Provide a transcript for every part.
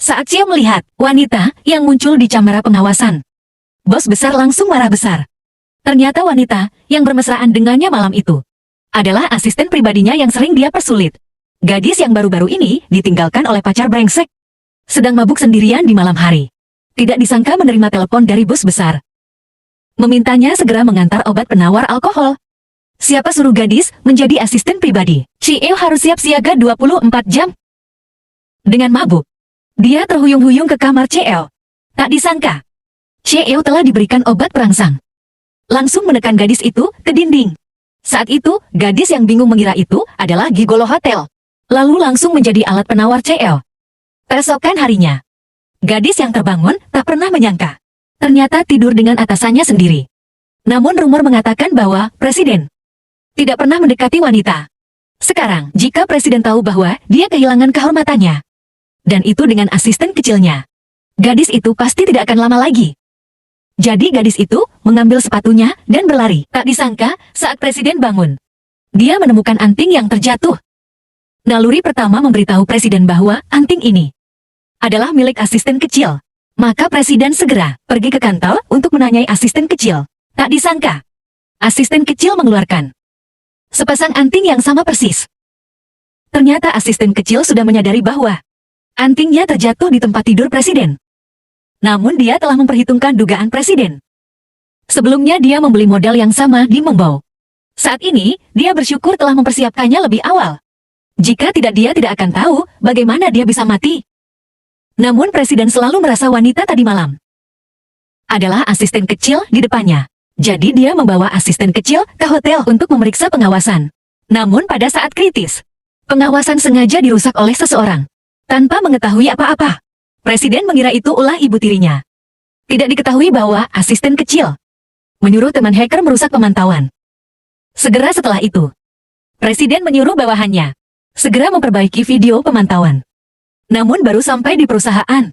Saat Cio melihat wanita yang muncul di kamera pengawasan, bos besar langsung marah besar. Ternyata wanita yang bermesraan dengannya malam itu adalah asisten pribadinya yang sering dia persulit. Gadis yang baru-baru ini ditinggalkan oleh pacar brengsek. Sedang mabuk sendirian di malam hari. Tidak disangka menerima telepon dari bos besar. Memintanya segera mengantar obat penawar alkohol. Siapa suruh gadis menjadi asisten pribadi? Cio harus siap siaga 24 jam. Dengan mabuk, dia terhuyung-huyung ke kamar Cio. Tak disangka, Cio telah diberikan obat perangsang. Langsung menekan gadis itu ke dinding. Saat itu, gadis yang bingung mengira itu adalah gigolo hotel. Lalu langsung menjadi alat penawar Cio. Keesokan harinya, gadis yang terbangun tak pernah menyangka. Ternyata tidur dengan atasannya sendiri. Namun rumor mengatakan bahwa Presiden tidak pernah mendekati wanita. Sekarang, jika Presiden tahu bahwa dia kehilangan kehormatannya, dan itu dengan asisten kecilnya, gadis itu pasti tidak akan lama lagi. Jadi gadis itu mengambil sepatunya dan berlari. Tak disangka, saat Presiden bangun, dia menemukan anting yang terjatuh. Naluri pertama memberitahu Presiden bahwa anting ini adalah milik asisten kecil. Maka Presiden segera pergi ke kantor untuk menanyai asisten kecil. Tak disangka, asisten kecil mengeluarkan sepasang anting yang sama persis. Ternyata asisten kecil sudah menyadari bahwa antingnya terjatuh di tempat tidur Presiden. Namun dia telah memperhitungkan dugaan Presiden. Sebelumnya dia membeli model yang sama di Membau. Saat ini, dia bersyukur telah mempersiapkannya lebih awal. Jika tidak, dia tidak akan tahu bagaimana dia bisa mati. Namun Presiden selalu merasa wanita tadi malam adalah asisten kecil di depannya. Jadi dia membawa asisten kecil ke hotel untuk memeriksa pengawasan. Namun pada saat kritis, pengawasan sengaja dirusak oleh seseorang. Tanpa mengetahui apa-apa, Presiden mengira itu ulah ibu tirinya. Tidak diketahui bahwa asisten kecil menyuruh teman hacker merusak pemantauan. Segera setelah itu, Presiden menyuruh bawahannya segera memperbaiki video pemantauan. Namun baru sampai di perusahaan,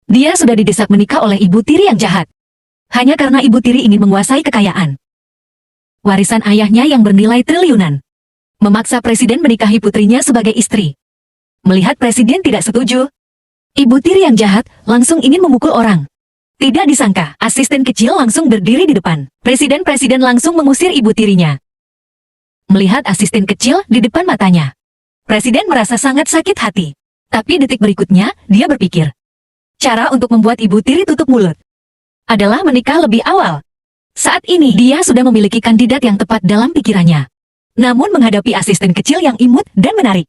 dia sudah didesak menikah oleh ibu tiri yang jahat. Hanya karena ibu tiri ingin menguasai kekayaan warisan ayahnya yang bernilai triliunan. Memaksa Presiden menikahi putrinya sebagai istri. Melihat Presiden tidak setuju, ibu tiri yang jahat langsung ingin memukul orang. Tidak disangka, asisten kecil langsung berdiri di depan. Presiden langsung mengusir ibu tirinya. Melihat asisten kecil di depan matanya, Presiden merasa sangat sakit hati. Tapi detik berikutnya, dia berpikir, cara untuk membuat ibu tiri tutup mulut adalah menikah lebih awal. Saat ini, dia sudah memiliki kandidat yang tepat dalam pikirannya. Namun menghadapi asisten kecil yang imut dan menarik,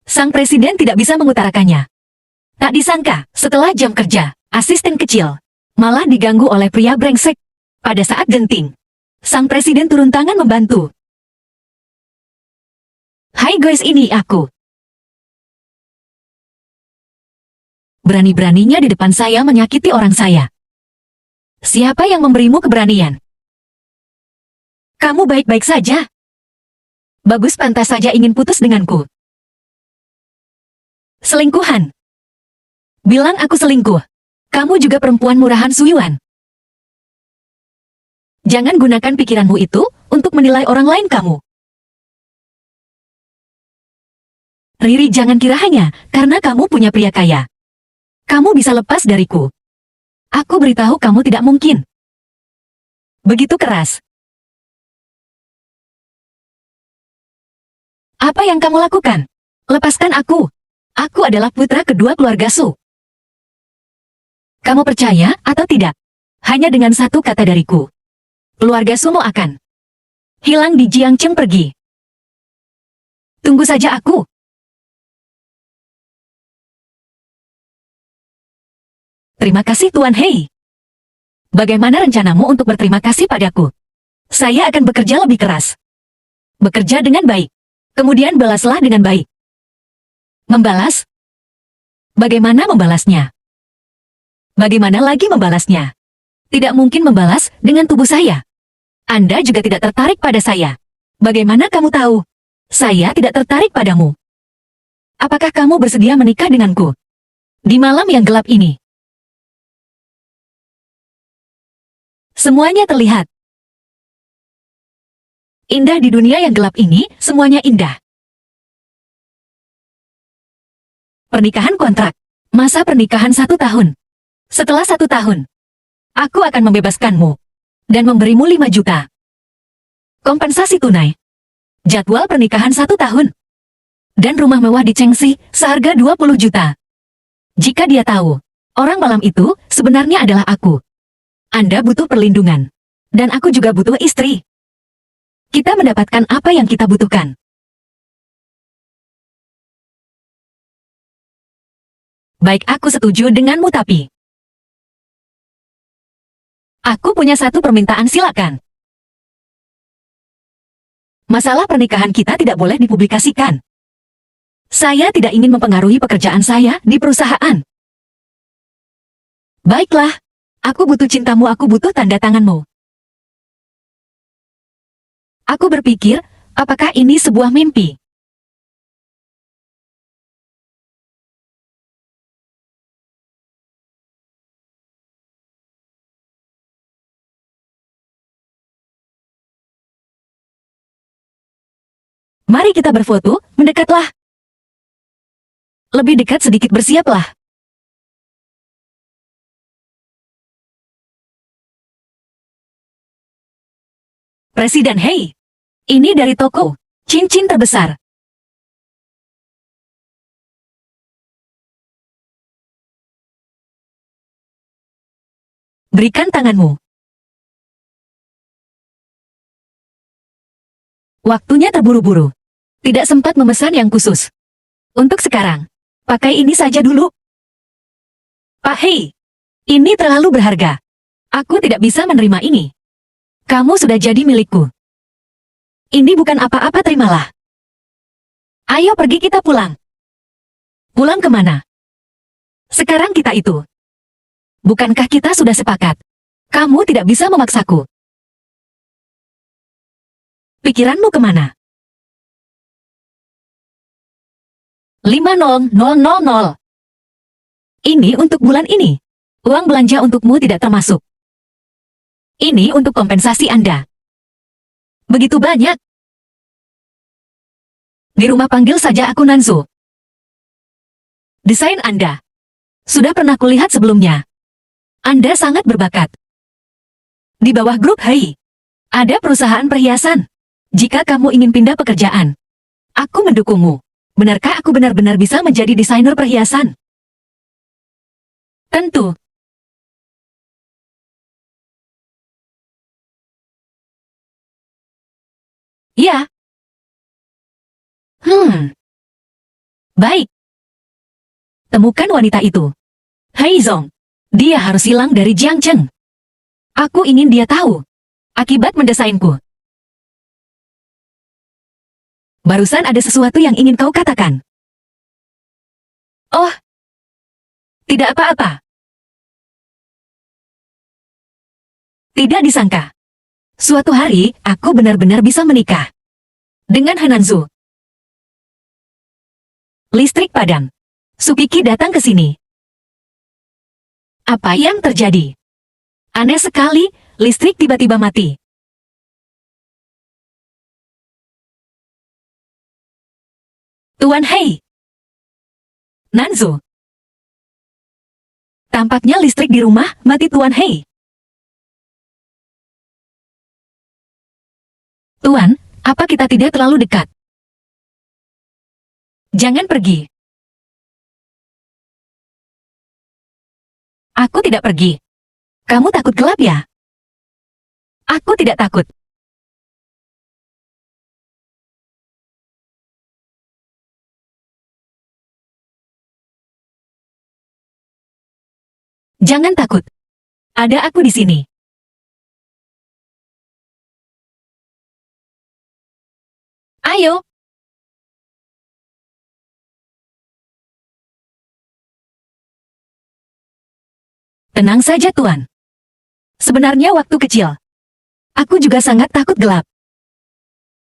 sang Presiden tidak bisa mengutarakannya. Tak disangka, setelah jam kerja, asisten kecil malah diganggu oleh pria brengsek. Pada saat genting, sang Presiden turun tangan membantu. Hai guys, ini aku. Berani-beraninya di depan saya menyakiti orang saya. Siapa yang memberimu keberanian? Kamu baik-baik saja? Bagus, pantas saja ingin putus denganku. Selingkuhan. Bilang aku selingkuh. Kamu juga perempuan murahan Suyuan. Jangan gunakan pikiranmu itu untuk menilai orang lain kamu. Riri, jangan kira hanya karena kamu punya pria kaya, kamu bisa lepas dariku. Aku beritahu kamu tidak mungkin. Begitu keras. Apa yang kamu lakukan? Lepaskan aku. Aku adalah putra kedua keluarga Su. Kamu percaya atau tidak? Hanya dengan satu kata dariku, keluarga Sumo akan hilang di Jiangcheng pergi. Tunggu saja aku. Terima kasih Tuan Hei. Bagaimana rencanamu untuk berterima kasih padaku? Saya akan bekerja lebih keras. Bekerja dengan baik. Kemudian balaslah dengan baik. Membalas? Bagaimana membalasnya? Bagaimana lagi membalasnya? Tidak mungkin membalas dengan tubuh saya. Anda juga tidak tertarik pada saya. Bagaimana kamu tahu? Saya tidak tertarik padamu. Apakah kamu bersedia menikah denganku? Di malam yang gelap ini. Semuanya terlihat indah di dunia yang gelap ini, semuanya indah. Pernikahan kontrak. Masa pernikahan 1 tahun. Setelah 1 tahun, aku akan membebaskanmu dan memberimu 5 juta. Kompensasi tunai. Jadwal pernikahan 1 tahun. Dan rumah mewah di Chengxi seharga 20 juta. Jika dia tahu, orang malam itu sebenarnya adalah aku. Anda butuh perlindungan. Dan aku juga butuh istri. Kita mendapatkan apa yang kita butuhkan. Baik, aku setuju denganmu tapi aku punya satu permintaan, silakan. Masalah pernikahan kita tidak boleh dipublikasikan. Saya tidak ingin mempengaruhi pekerjaan saya di perusahaan. Baiklah, aku butuh cintamu, aku butuh tanda tanganmu. Aku berpikir, apakah ini sebuah mimpi? Mari kita berfoto, mendekatlah. Lebih dekat sedikit, bersiaplah. Presiden Hei, ini dari toko cincin terbesar. Berikan tanganmu. Waktunya terburu-buru. Tidak sempat memesan yang khusus. Untuk sekarang, pakai ini saja dulu. Pak Hei, ini terlalu berharga. Aku tidak bisa menerima ini. Kamu sudah jadi milikku. Ini bukan apa-apa, terimalah. Ayo pergi, kita pulang. Pulang kemana? Sekarang kita itu. Bukankah kita sudah sepakat? Kamu tidak bisa memaksaku. Pikiranmu kemana? 50.000. Ini untuk bulan ini. Uang belanja untukmu tidak termasuk. Ini untuk kompensasi Anda. Begitu banyak. Di rumah panggil saja aku Nanzu. Desain Anda sudah pernah kulihat sebelumnya. Anda sangat berbakat. Di bawah grup Hei, ada perusahaan perhiasan. Jika kamu ingin pindah pekerjaan, aku mendukungmu. Benarkah aku benar-benar bisa menjadi desainer perhiasan? Tentu. Ya. Baik. Temukan wanita itu. Hei Zong. Dia harus hilang dari Jiangcheng. Aku ingin dia tahu akibat mendesainku. Barusan ada sesuatu yang ingin kau katakan. Oh. Tidak apa-apa. Tidak disangka. Suatu hari, aku benar-benar bisa menikah. Dengan Hananzu. Listrik padam. Sukiki datang ke sini. Apa yang terjadi? Aneh sekali, listrik tiba-tiba mati. Tuan Hei. Nanzu. Tampaknya listrik di rumah mati, Tuan Hei. Tuan, apa kita tidak terlalu dekat? Jangan pergi. Aku tidak pergi. Kamu takut gelap ya? Aku tidak takut. Jangan takut. Ada aku di sini. Ayo. Tenang saja, Tuan. Sebenarnya waktu kecil, aku juga sangat takut gelap.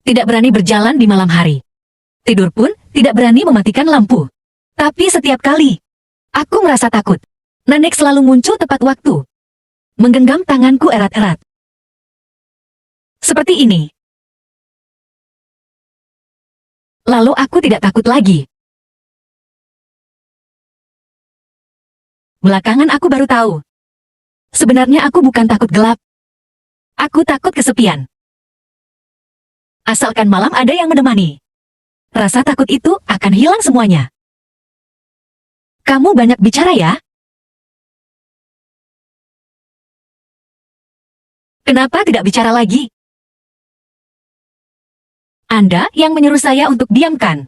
Tidak berani berjalan di malam hari. Tidur pun tidak berani mematikan lampu. Tapi setiap kali, aku merasa takut. Nenek selalu muncul tepat waktu. Menggenggam tanganku erat-erat. Seperti ini. Lalu aku tidak takut lagi. Belakangan aku baru tahu. Sebenarnya aku bukan takut gelap. Aku takut kesepian. Asalkan malam ada yang menemani. Rasa takut itu akan hilang semuanya. Kamu banyak bicara ya? Kenapa tidak bicara lagi? Anda yang menyuruh saya untuk diamkan.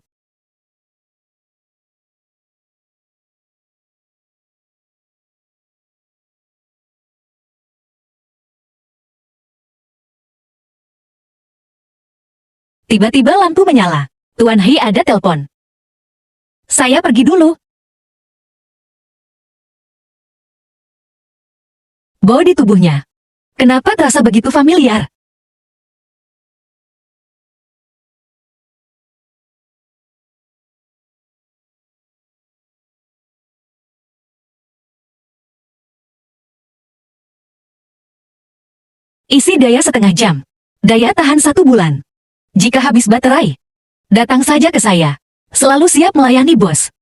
Tiba-tiba lampu menyala. Tuan Hei ada telepon. Saya pergi dulu. Bau di tubuhnya. Kenapa terasa begitu familiar? Isi daya setengah jam. Daya tahan 1 bulan. Jika habis baterai, datang saja ke saya. Selalu siap melayani bos.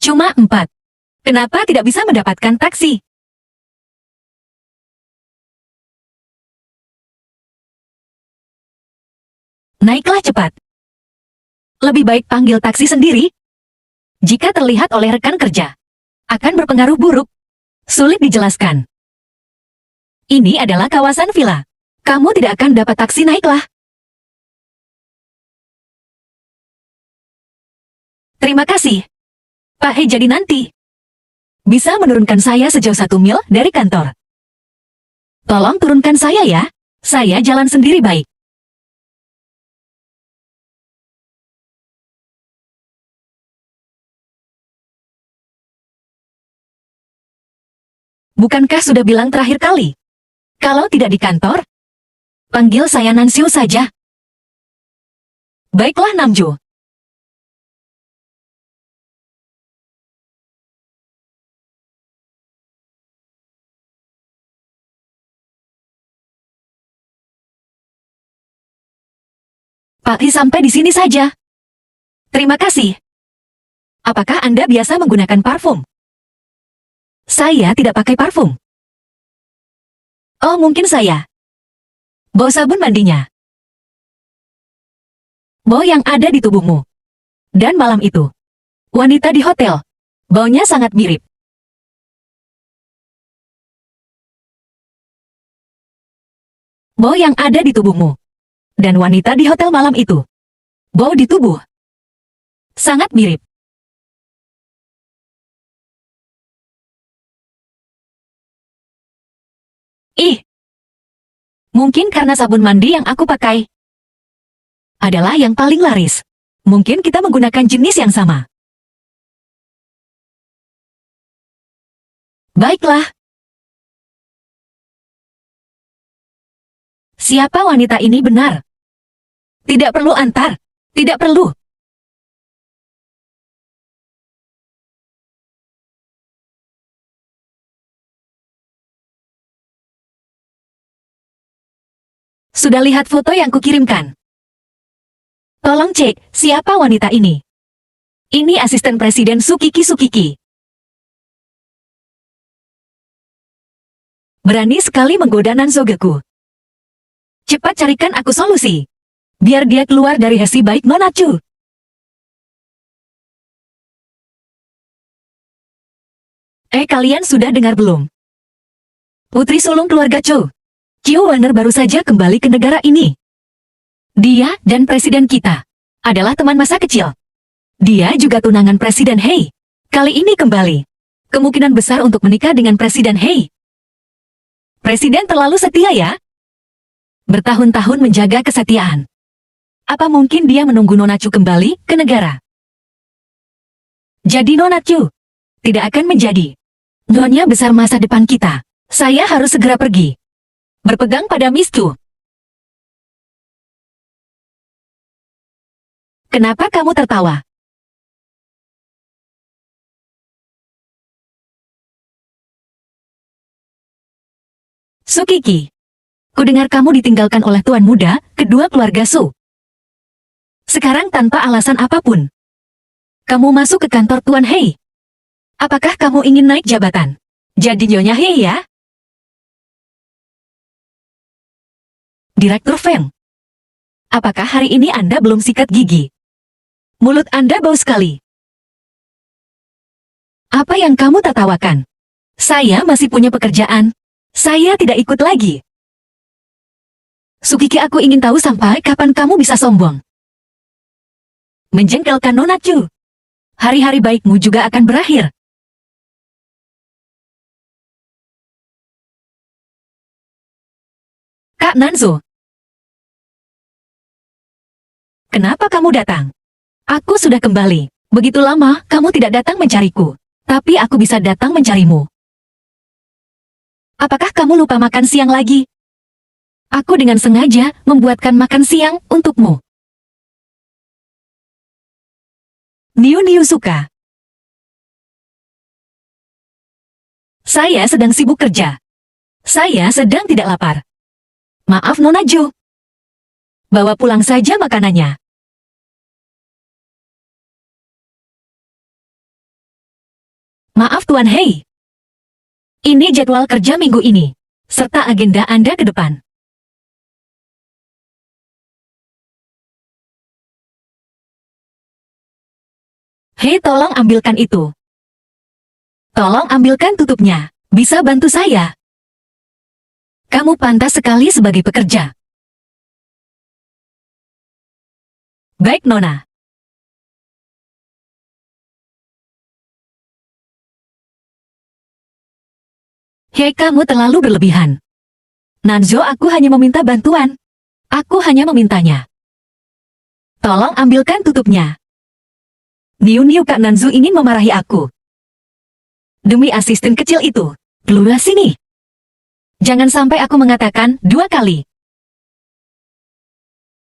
Cuma 4. Kenapa tidak bisa mendapatkan taksi? Naiklah cepat. Lebih baik panggil taksi sendiri. Jika terlihat oleh rekan kerja, akan berpengaruh buruk. Sulit dijelaskan. Ini adalah kawasan villa. Kamu tidak akan dapat taksi, naiklah. Terima kasih. Pak Hei, jadi nanti bisa menurunkan saya sejauh 1 mil dari kantor. Tolong turunkan saya ya. Saya jalan sendiri baik. Bukankah sudah bilang terakhir kali? Kalau tidak di kantor, panggil saya Nansio saja. Baiklah, Namjo. Pak Hei, sampai di sini saja. Terima kasih. Apakah Anda biasa menggunakan parfum? Saya tidak pakai parfum. Oh, mungkin saya. Bau sabun mandinya. Bau yang ada di tubuhmu. Dan malam itu, wanita di hotel. Baunya sangat mirip. Bau yang ada di tubuhmu. Dan wanita di hotel malam itu. Bau di tubuh. Sangat mirip. Ih. Mungkin karena sabun mandi yang aku pakai adalah yang paling laris. Mungkin kita menggunakan jenis yang sama. Baiklah. Siapa wanita ini benar? Tidak perlu antar. Tidak perlu. Sudah lihat foto yang kukirimkan? Tolong cek, siapa wanita ini? Ini asisten Presiden Sukiki. Berani sekali menggoda Nanzogaku. Cepat carikan aku solusi. Biar dia keluar dari hesi baik Nona Chu. Kalian sudah dengar belum? Putri sulung keluarga Chu, Qiu Wenner baru saja kembali ke negara ini. Dia dan presiden kita adalah teman masa kecil. Dia juga tunangan Presiden Hei. Kali ini kembali. Kemungkinan besar untuk menikah dengan Presiden Hei. Presiden terlalu setia ya? Bertahun-tahun menjaga kesetiaan. Apa mungkin dia menunggu Nona Chu kembali ke negara? Jadi Nona Chu tidak akan menjadi nyonya besar masa depan kita. Saya harus segera pergi. Berpegang pada Miss Chu. Kenapa kamu tertawa? Sukiki. Kudengar kamu ditinggalkan oleh tuan muda, kedua keluarga Su. Sekarang tanpa alasan apapun, kamu masuk ke kantor Tuan Hei. Apakah kamu ingin naik jabatan? Jadi Nyonya Hei ya? Direktur Feng. Apakah hari ini Anda belum sikat gigi? Mulut Anda bau sekali. Apa yang kamu tertawakan? Saya masih punya pekerjaan. Saya tidak ikut lagi. Sukiki, aku ingin tahu sampai kapan kamu bisa sombong. Menjengkelkan Nona Chu. Hari-hari baikmu juga akan berakhir. Kak Nanzo. Kenapa kamu datang? Aku sudah kembali. Begitu lama kamu tidak datang mencariku. Tapi aku bisa datang mencarimu. Apakah kamu lupa makan siang lagi? Aku dengan sengaja membuatkan makan siang untukmu. Niu suka. Saya sedang sibuk kerja. Saya sedang tidak lapar. Maaf Nona Jo. Bawa pulang saja makanannya. Maaf Tuan Hei. Ini jadwal kerja minggu ini, serta agenda Anda ke depan. Hei, tolong ambilkan itu. Tolong ambilkan tutupnya. Bisa bantu saya? Kamu pantas sekali sebagai pekerja. Baik Nona. Hei, kamu terlalu berlebihan. Nanzo, aku hanya meminta bantuan. Aku hanya memintanya. Tolong ambilkan tutupnya. Niu Kak Nanzo ingin memarahi aku. Demi asisten kecil itu, keluar sini. Jangan sampai aku mengatakan 2 kali.